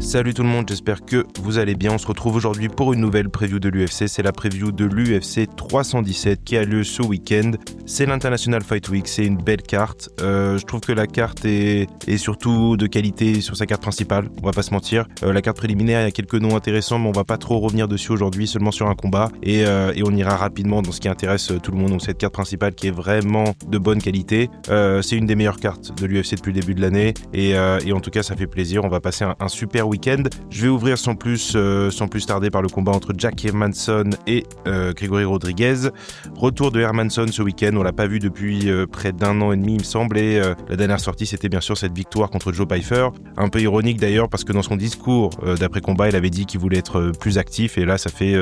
Salut tout le monde, j'espère que vous allez bien. On se retrouve aujourd'hui pour une nouvelle preview de l'UFC. C'est la preview de l'UFC 317 qui a lieu ce week-end. C'est l'International Fight Week, c'est une belle carte. Je trouve que la carte est surtout de qualité sur sa carte principale, on va pas se mentir. La carte préliminaire, il y a quelques noms intéressants, mais on va pas trop revenir dessus aujourd'hui, seulement sur un combat. Et on ira rapidement dans ce qui intéresse tout le monde. Donc cette carte principale qui est vraiment de bonne qualité. C'est une des meilleures cartes de l'UFC depuis le début de l'année. Et en tout cas, ça fait plaisir. On va passer un super week-end. Je vais ouvrir sans plus tarder par le combat entre Jack Hermansson et Grégory Rodriguez. Retour de Hermansson ce week-end, on l'a pas vu depuis près d'un an et demi il me semble, et la dernière sortie c'était bien sûr cette victoire contre Joe Pyfer. Un peu ironique d'ailleurs parce que dans son discours d'après-combat il avait dit qu'il voulait être plus actif, et là ça fait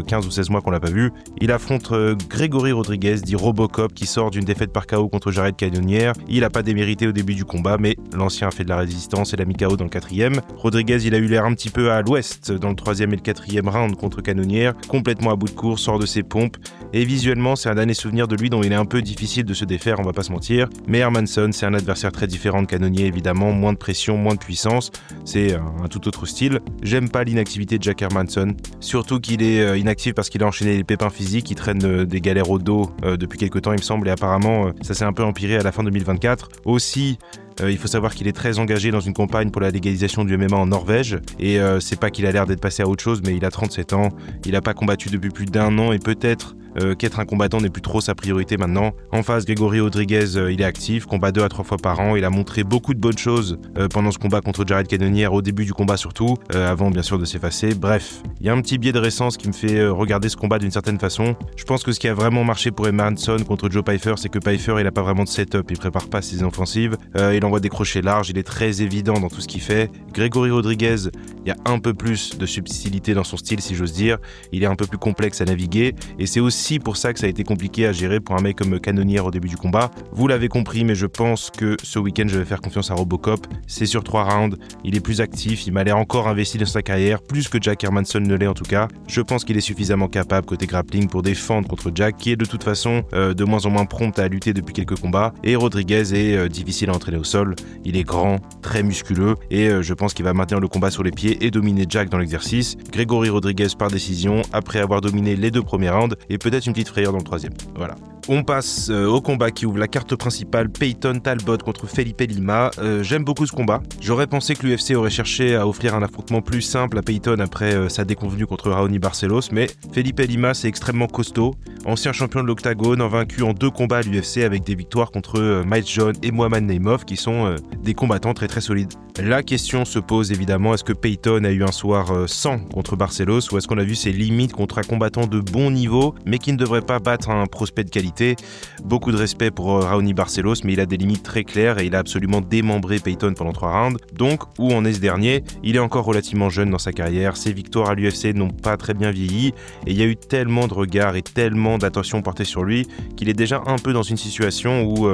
15 ou 16 mois qu'on l'a pas vu. Il affronte Grégory Rodriguez, dit Robocop, qui sort d'une défaite par KO contre Jared Cannonier. Il a pas démérité au début du combat, mais l'ancien a fait de la résistance et l'a mis KO dans le 4e. Rodriguez, il a eu l'air un petit peu à l'ouest dans le 3e et le 4e round contre Cannonier, complètement à bout de course, sort de ses pompes, et visuellement c'est un dernier souvenir de lui dont il est un peu difficile de se défaire, on va pas se mentir. Mais Hermansson, c'est un adversaire très différent de Cannonier évidemment, moins de pression, moins de puissance, c'est un tout autre style. J'aime pas l'inactivité de Jack Hermansson, surtout qu'il est inactif parce qu'il a enchaîné les pépins physiques, il traîne des galères au dos depuis quelques temps il me semble, et apparemment ça s'est un peu empiré à la fin 2024. Aussi, il faut savoir qu'il est très engagé dans une campagne pour la légalisation du MMA en Norvège, et c'est pas qu'il a l'air d'être passé à autre chose, mais il a 37 ans, il a pas combattu depuis plus d'un an, et peut-être qu'être un combattant n'est plus trop sa priorité maintenant. En face, Grégory Rodriguez, il est actif, combat 2 à 3 fois par an, il a montré beaucoup de bonnes choses pendant ce combat contre Jared Cannonier, au début du combat surtout, avant bien sûr de s'effacer. Bref, il y a un petit biais de récence qui me fait regarder ce combat d'une certaine façon. Je pense que ce qui a vraiment marché pour Hermansson contre Joe Pyfer, c'est que Pyfer il a pas vraiment de setup, il prépare pas ses offensives, il envoie des crochets larges, il est très évident dans tout ce qu'il fait. Grégory Rodriguez, il y a un peu plus de subtilité dans son style si j'ose dire, il est un peu plus complexe à naviguer, et c'est aussi pour ça que ça a été compliqué à gérer pour un mec comme Cannonier au début du combat. Vous l'avez compris, mais je pense que ce week-end je vais faire confiance à Robocop. C'est sur 3 rounds, il est plus actif, il m'a l'air encore investi dans sa carrière, plus que Jack Hermansson ne l'est en tout cas. Je pense qu'il est suffisamment capable côté grappling pour défendre contre Jack, qui est de toute façon de moins en moins prompt à lutter depuis quelques combats, et Rodriguez est difficile à entraîner au sol, il est grand, très musculeux, et je pense qu'il va maintenir le combat sur les pieds et dominer Jack dans l'exercice. Grégory Rodriguez par décision, après avoir dominé les 2 premiers rounds, et peut-être une petite frayeur dans le 3e. Voilà. On passe au combat qui ouvre la carte principale, Payton Talbot contre Felipe Lima. J'aime beaucoup ce combat. J'aurais pensé que l'UFC aurait cherché à offrir un affrontement plus simple à Payton après sa déconvenue contre Raoni Barcelos, mais Felipe Lima c'est extrêmement costaud. Ancien champion de l'Octagone, vaincu en 2 combats à l'UFC avec des victoires contre Miles John et Mohamed Naimov, qui sont des combattants très très solides. La question se pose évidemment, est-ce que Payton a eu un soir sans contre Barcelos, ou est-ce qu'on a vu ses limites contre un combattant de bon niveau mais qui ne devrait pas battre un prospect de qualité? Beaucoup de respect pour Raoni Barcelos, mais il a des limites très claires et il a absolument démembré Payton pendant 3 rounds. Donc, où en est ce dernier? Il est encore relativement jeune dans sa carrière, ses victoires à l'UFC n'ont pas très bien vieilli, et il y a eu tellement de regards et tellement d'attention portée sur lui qu'il est déjà un peu dans une situation où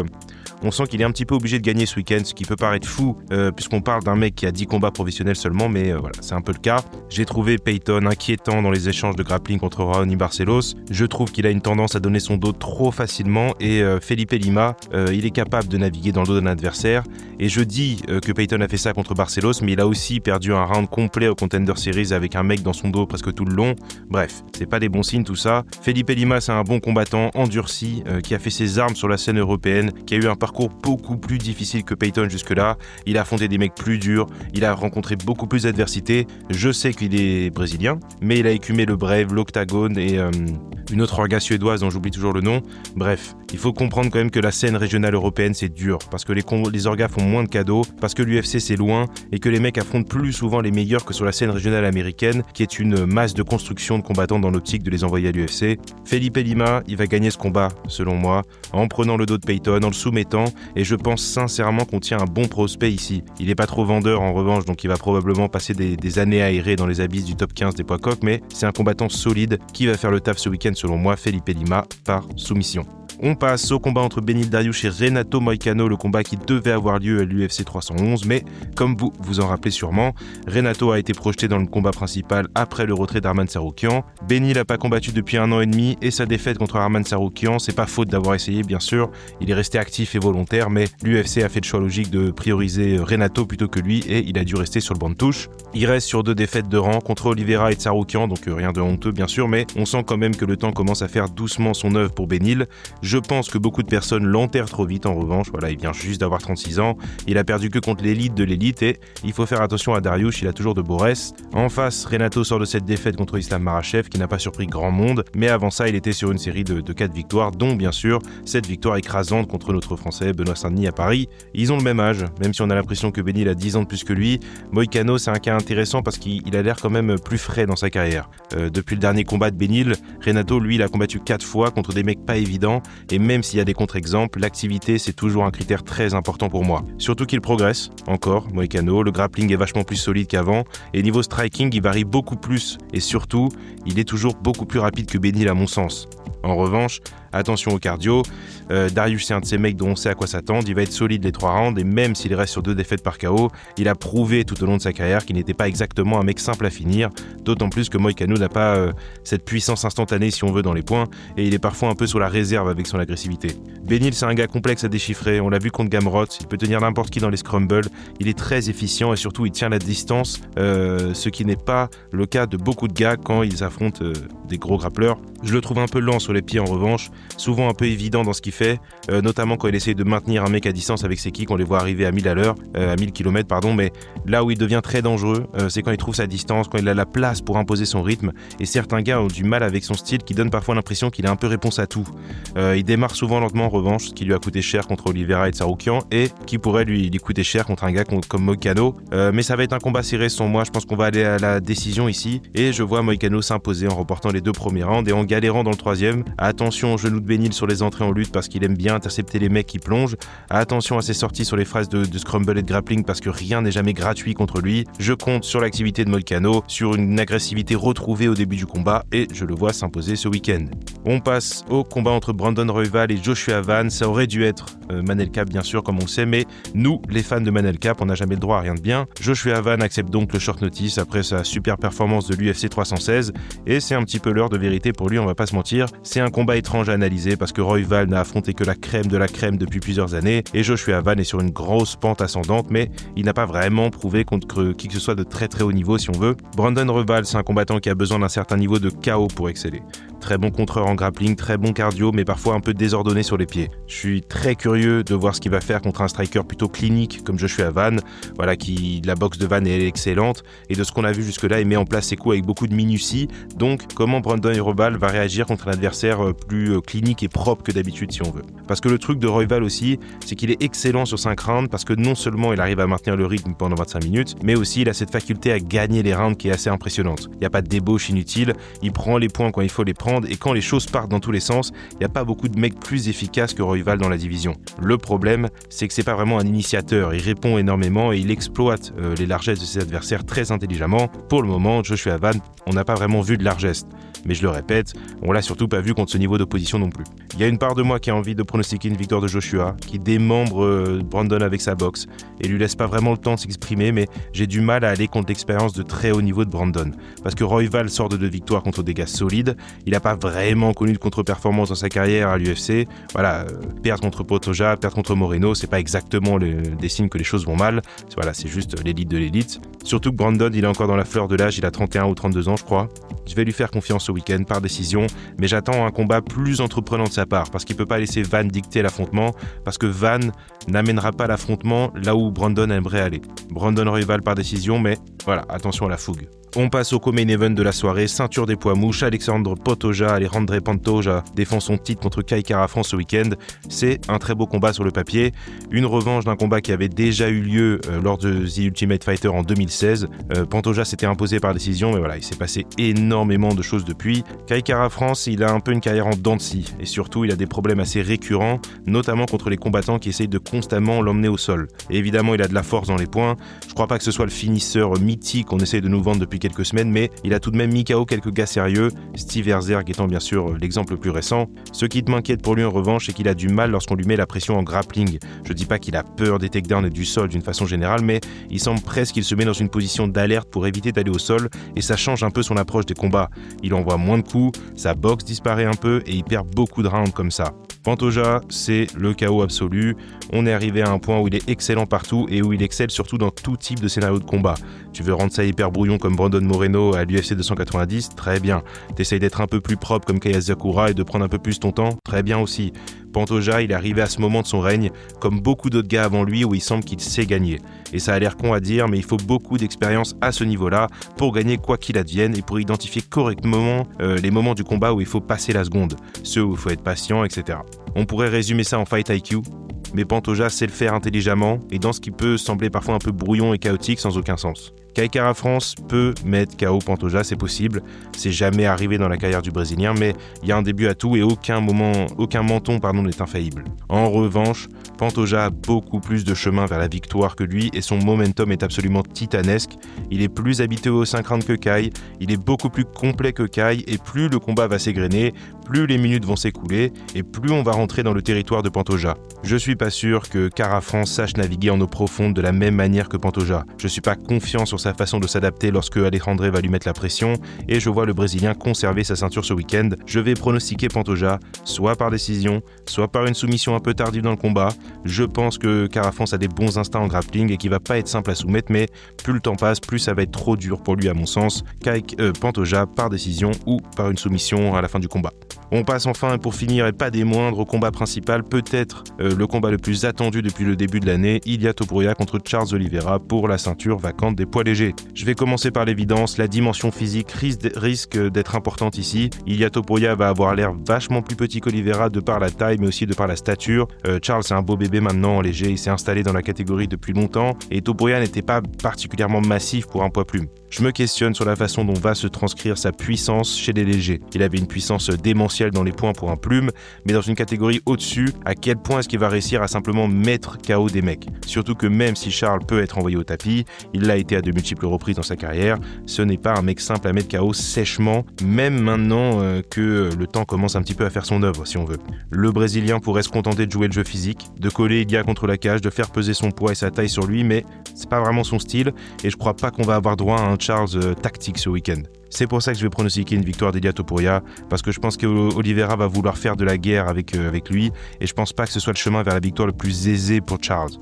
on sent qu'il est un petit peu obligé de gagner ce week-end, ce qui peut paraître fou puisqu'on parle d'un mec qui a 10 combats professionnels seulement, mais voilà, c'est un peu le cas. J'ai trouvé Payton inquiétant dans les échanges de grappling contre Raoni Barcelos. Je trouve qu'il a une tendance à donner son dos trop facilement, et Felipe Lima, il est capable de naviguer dans le dos d'un adversaire, et je dis que Payton a fait ça contre Barcelos, mais il a aussi perdu un round complet au Contender Series avec un mec dans son dos presque tout le long. Bref, c'est pas des bons signes tout ça. Felipe Lima, c'est un bon combattant, endurci, qui a fait ses armes sur la scène européenne, qui a eu un parcours beaucoup plus difficile que Payton jusque-là. Il a affronté des mecs plus durs, il a rencontré beaucoup plus d'adversité. Je sais qu'il est brésilien, mais il a écumé le Brave, l'Octagone et une autre orga suédoise dont j'oublie toujours le nom. Bref, il faut comprendre quand même que la scène régionale européenne c'est dur, parce que les orgas font moins de cadeaux, parce que l'UFC c'est loin, et que les mecs affrontent plus souvent les meilleurs que sur la scène régionale américaine, qui est une masse de construction de combattants dans l'optique de les envoyer à l'UFC. Felipe Lima, il va gagner ce combat, selon moi, en prenant le dos de Payton, en le soumettant, et je pense sincèrement qu'on tient un bon prospect ici. Il est pas trop vendeur en revanche, donc il va probablement passer des années à errer dans les abysses du top 15 des poids coqs, mais c'est un combattant solide qui va faire le taf ce week-end selon moi. Felipe Lima par soumission. On passe au combat entre Beneil Dariush et Renato Moicano, le combat qui devait avoir lieu à l'UFC 311, mais comme vous vous en rappelez sûrement, Renato a été projeté dans le combat principal après le retrait d'Arman Tsarukyan. Beneil n'a pas combattu depuis 1 an et demi et sa défaite contre Arman Tsarukyan, c'est pas faute d'avoir essayé bien sûr, il est resté actif et volontaire, mais l'UFC a fait le choix logique de prioriser Renato plutôt que lui et il a dû rester sur le banc de touche. Il reste sur 2 défaites de rang contre Oliveira et Tsarukyan, donc rien de honteux bien sûr, mais on sent quand même que le temps commence à faire doucement son œuvre pour Beneil. Je pense que beaucoup de personnes l'enterrent trop vite en revanche, voilà, il vient juste d'avoir 36 ans, il a perdu que contre l'élite de l'élite et il faut faire attention à Dariush, il a toujours de beaux restes. En face, Renato sort de cette défaite contre Islam Makhachev qui n'a pas surpris grand monde, mais avant ça il était sur une série de 4 victoires, dont bien sûr cette victoire écrasante contre notre français Benoît Saint-Denis à Paris. Ils ont le même âge, même si on a l'impression que Beneil a 10 ans de plus que lui, Moicano c'est un cas intéressant parce qu'il a l'air quand même plus frais dans sa carrière. Depuis le dernier combat de Beneil, Renato lui il a combattu 4 fois contre des mecs pas évidents et même s'il y a des contre-exemples, l'activité c'est toujours un critère très important pour moi. Surtout qu'il progresse, encore, Moicano, le grappling est vachement plus solide qu'avant et niveau striking il varie beaucoup plus et surtout il est toujours beaucoup plus rapide que Beneil à mon sens. En revanche, attention au cardio, Dariush c'est un de ces mecs dont on sait à quoi s'attendre, il va être solide les 3 rounds et même s'il reste sur 2 défaites par KO, il a prouvé tout au long de sa carrière qu'il n'était pas exactement un mec simple à finir, d'autant plus que Moicano n'a pas cette puissance instantanée si on veut dans les points et il est parfois un peu sur la réserve avec son agressivité. Beneil c'est un gars complexe à déchiffrer, on l'a vu contre Gamrot, il peut tenir n'importe qui dans les scrumbles, il est très efficient et surtout il tient la distance, ce qui n'est pas le cas de beaucoup de gars quand ils affrontent des gros grappleurs. Je le trouve un peu lent sur les pieds en revanche, souvent un peu évident dans ce qu'il fait, notamment quand il essaie de maintenir un mec à distance avec ses kicks, on les voit arriver à 1000 à l'heure, à 1000 km pardon, mais là où il devient très dangereux, c'est quand il trouve sa distance, quand il a la place pour imposer son rythme, et certains gars ont du mal avec son style qui donne parfois l'impression qu'il a un peu réponse à tout. Il démarre souvent lentement en revanche, ce qui lui a coûté cher contre Oliveira et Tsarukyan, et qui pourrait lui coûter cher contre un gars comme Moicano, mais ça va être un combat serré selon moi, je pense qu'on va aller à la décision ici, et je vois Moicano s'imposer en remportant les 2 premiers rounds et en galérant dans le 3e. Attention au genou de Beneil sur les entrées en lutte parce qu'il aime bien intercepter les mecs qui plongent. Attention à ses sorties sur les phases de scrumble et de grappling parce que rien n'est jamais gratuit contre lui. Je compte sur l'activité de Moicano, sur une agressivité retrouvée au début du combat et je le vois s'imposer ce week-end. On passe au combat entre Brandon Royval et Joshua Van. Ça aurait dû être Manel Kape bien sûr comme on le sait, mais nous les fans de Manel Kape on n'a jamais le droit à rien de bien. Joshua Van accepte donc le short notice après sa super performance de l'UFC 316 et c'est un petit peu l'heure de vérité pour lui, on va pas se mentir. C'est un combat étrange à analyser parce que Royval n'a affronté que la crème de la crème depuis plusieurs années et Joshua Van est sur une grosse pente ascendante, mais il n'a pas vraiment prouvé contre qui que ce soit de très très haut niveau si on veut. Brandon Royval c'est un combattant qui a besoin d'un certain niveau de KO pour exceller. Très bon contreur en grappling, très bon cardio, mais parfois un peu désordonné sur les pieds. Je suis très curieux de voir ce qu'il va faire contre un striker plutôt clinique comme Joshua Van, voilà, la boxe de Van est excellente, et de ce qu'on a vu jusque-là, il met en place ses coups avec beaucoup de minutie, donc comment Brandon Royval va réagir contre un adversaire plus clinique et propre que d'habitude si on veut. Parce que le truc de Royval aussi, c'est qu'il est excellent sur 5 rounds, parce que non seulement il arrive à maintenir le rythme pendant 25 minutes, mais aussi il a cette faculté à gagner les rounds qui est assez impressionnante. Il n'y a pas de débauche inutile, il prend les points quand il faut les prendre, et quand les choses partent dans tous les sens, il n'y a pas beaucoup de mecs plus efficaces que Royval dans la division. Le problème, c'est que c'est pas vraiment un initiateur, il répond énormément et il exploite les largesses de ses adversaires très intelligemment. Pour le moment, Joshua Van, on n'a pas vraiment vu de largesse. Mais je le répète, on l'a surtout pas vu contre ce niveau d'opposition non plus. Il y a une part de moi qui a envie de pronostiquer une victoire de Joshua, qui démembre Brandon avec sa boxe et lui laisse pas vraiment le temps de s'exprimer, mais j'ai du mal à aller contre l'expérience de très haut niveau de Brandon. Parce que Royval sort de 2 victoires contre des gars solides, il n'a pas vraiment connu de contre-performance dans sa carrière à l'UFC. Voilà, perdre contre Pantoja, perdre contre Moreno, c'est pas exactement des signes que les choses vont mal. Voilà, c'est juste l'élite de l'élite. Surtout que Brandon, il est encore dans la fleur de l'âge, il a 31 ou 32 ans je crois. Je vais lui faire confiance ce week-end par décision, mais j'attends un combat plus entreprenant de sa part, parce qu'il peut pas laisser Van dicter l'affrontement, parce que Van n'amènera pas l'affrontement là où Brandon aimerait aller. Brandon Royval par décision, mais voilà, attention à la fougue. On passe au co-main event de la soirée, ceinture des poids mouches, Alexandre Pantoja défend son titre contre Kai Kara-France ce week-end. C'est un très beau combat sur le papier, une revanche d'un combat qui avait déjà eu lieu lors de The Ultimate Fighter en 2016. Pantoja s'était imposé par décision, mais voilà, il s'est passé énormément de choses depuis. Kai Kara-France, il a un peu une carrière en dents de scie, et surtout il a des problèmes assez récurrents, notamment contre les combattants qui essayent de constamment l'emmener au sol. Et évidemment, il a de la force dans les poings. Je crois pas que ce soit le finisseur mythique qu'on essaye de nous vendre depuis quelques semaines, mais il a tout de même mis KO quelques gars sérieux, Steve Herzberg étant bien sûr l'exemple le plus récent. Ce qui m'inquiète pour lui en revanche, c'est qu'il a du mal lorsqu'on lui met la pression en grappling. Je dis pas qu'il a peur des takedowns et du sol d'une façon générale, mais il semble presque qu'il se met dans une position d'alerte pour éviter d'aller au sol, et ça change un peu son approche des combats. Il envoie moins de coups, sa boxe disparaît un peu et il perd beaucoup de rounds comme ça. Pantoja, c'est le chaos absolu. On est arrivé à un point où il est excellent partout et où il excelle surtout dans tout type de scénario de combat. Tu veux rendre ça hyper brouillon comme Brandon Moreno à l'UFC 290, très bien. T'essayes d'être un peu plus propre comme Kaya Sakura et de prendre un peu plus ton temps, très bien aussi. Pantoja, il est arrivé à ce moment de son règne, comme beaucoup d'autres gars avant lui, où il semble qu'il sait gagner. Et ça a l'air con à dire, mais il faut beaucoup d'expérience à ce niveau-là pour gagner quoi qu'il advienne et pour identifier correctement les moments du combat où il faut passer la seconde, ceux où il faut être patient, etc. On pourrait résumer ça en Fight IQ, mais Pantoja sait le faire intelligemment et dans ce qui peut sembler parfois un peu brouillon et chaotique sans aucun sens. Kai Kara-France peut mettre KO Pantoja, c'est possible, c'est jamais arrivé dans la carrière du Brésilien, mais il y a un début à tout et aucun menton n'est infaillible. En revanche, Pantoja a beaucoup plus de chemin vers la victoire que lui et son momentum est absolument titanesque. Il est plus habitué au 5 rounds que Kai, il est beaucoup plus complet que Kai et plus le combat va s'égrener, plus les minutes vont s'écouler et plus on va rentrer dans le territoire de Pantoja. Je suis pas sûr que Kara-France sache naviguer en eau profonde de la même manière que Pantoja. Je suis pas confiant sur sa façon de s'adapter lorsque Alejandre va lui mettre la pression et je vois le Brésilien conserver sa ceinture ce week-end. Je vais pronostiquer Pantoja, soit par décision, soit par une soumission un peu tardive dans le combat. Je pense que Kara-France a des bons instincts en grappling et qu'il va pas être simple à soumettre, mais plus le temps passe, plus ça va être trop dur pour lui à mon sens. Pantoja par décision ou par une soumission à la fin du combat. On passe enfin, et pour finir et pas des moindres, au combat principal, peut-être le combat le plus attendu depuis le début de l'année, Ilia Topuria contre Charles Oliveira pour la ceinture vacante des poids légers. Je vais commencer par l'évidence, la dimension physique risque d'être importante ici. Ilia Topuria va avoir l'air vachement plus petit qu'Oliveira de par la taille mais aussi de par la stature. Charles c'est un beau bébé maintenant en léger, il s'est installé dans la catégorie depuis longtemps et Topuria n'était pas particulièrement massif pour un poids plume. Je me questionne sur la façon dont va se transcrire sa puissance chez les légers. Il avait une puissance démentielle dans les points pour un plume, mais dans une catégorie au-dessus, à quel point est-ce qu'il va réussir à simplement mettre KO des mecs? Surtout que même si Charles peut être envoyé au tapis, il l'a été à de multiples reprises dans sa carrière, ce n'est pas un mec simple à mettre KO sèchement, même maintenant que le temps commence un petit peu à faire son œuvre si on veut. Le Brésilien pourrait se contenter de jouer le jeu physique, de coller Ilia contre la cage, de faire peser son poids et sa taille sur lui, mais c'est pas vraiment son style et je crois pas qu'on va avoir droit à un Charles tactique ce week-end. C'est pour ça que je vais pronostiquer une victoire d'Ilia Topuria, parce que je pense qu'Oliveira va vouloir faire de la guerre avec lui, et je pense pas que ce soit le chemin vers la victoire le plus aisé pour Charles.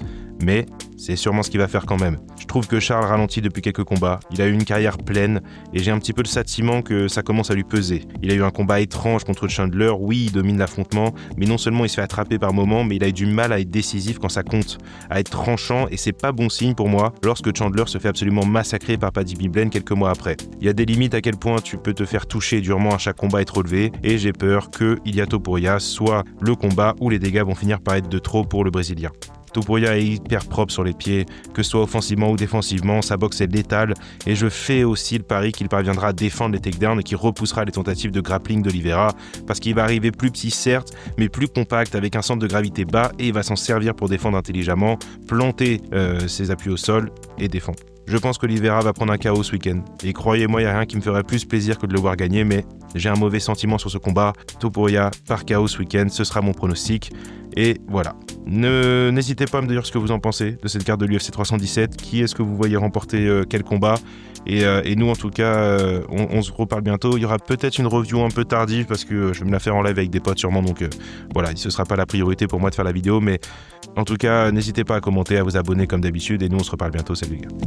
Mais c'est sûrement ce qu'il va faire quand même. Je trouve que Charles ralentit depuis quelques combats, il a eu une carrière pleine, et j'ai un petit peu le sentiment que ça commence à lui peser. Il a eu un combat étrange contre Chandler, oui il domine l'affrontement, mais non seulement il se fait attraper par moments, mais il a eu du mal à être décisif quand ça compte, à être tranchant, et c'est pas bon signe pour moi lorsque Chandler se fait absolument massacrer par Paddy Pimblett quelques mois après. Il y a des limites à quel point tu peux te faire toucher durement à chaque combat et te relever, et j'ai peur que Ilia Topuria soit le combat où les dégâts vont finir par être de trop pour le Brésilien. Topuria est hyper propre sur les pieds, que ce soit offensivement ou défensivement, sa boxe est létale et je fais aussi le pari qu'il parviendra à défendre les takedowns et qu'il repoussera les tentatives de grappling d'Oliveira parce qu'il va arriver plus petit certes, mais plus compact avec un centre de gravité bas et il va s'en servir pour défendre intelligemment, planter ses appuis au sol et défendre. Je pense qu'Oliveira va prendre un KO ce week-end. Et croyez-moi, il n'y a rien qui me ferait plus plaisir que de le voir gagner, mais j'ai un mauvais sentiment sur ce combat. Topuria par KO ce week-end, ce sera mon pronostic. Et voilà. N'hésitez pas à me dire ce que vous en pensez de cette carte de l'UFC 317. Qui est-ce que vous voyez remporter quel combat et nous, en tout cas, on se reparle bientôt. Il y aura peut-être une review un peu tardive parce que je vais me la faire en live avec des potes sûrement. Donc voilà, ce ne sera pas la priorité pour moi de faire la vidéo. Mais en tout cas, n'hésitez pas à commenter, à vous abonner comme d'habitude. Et nous, on se reparle bientôt. Salut les gars.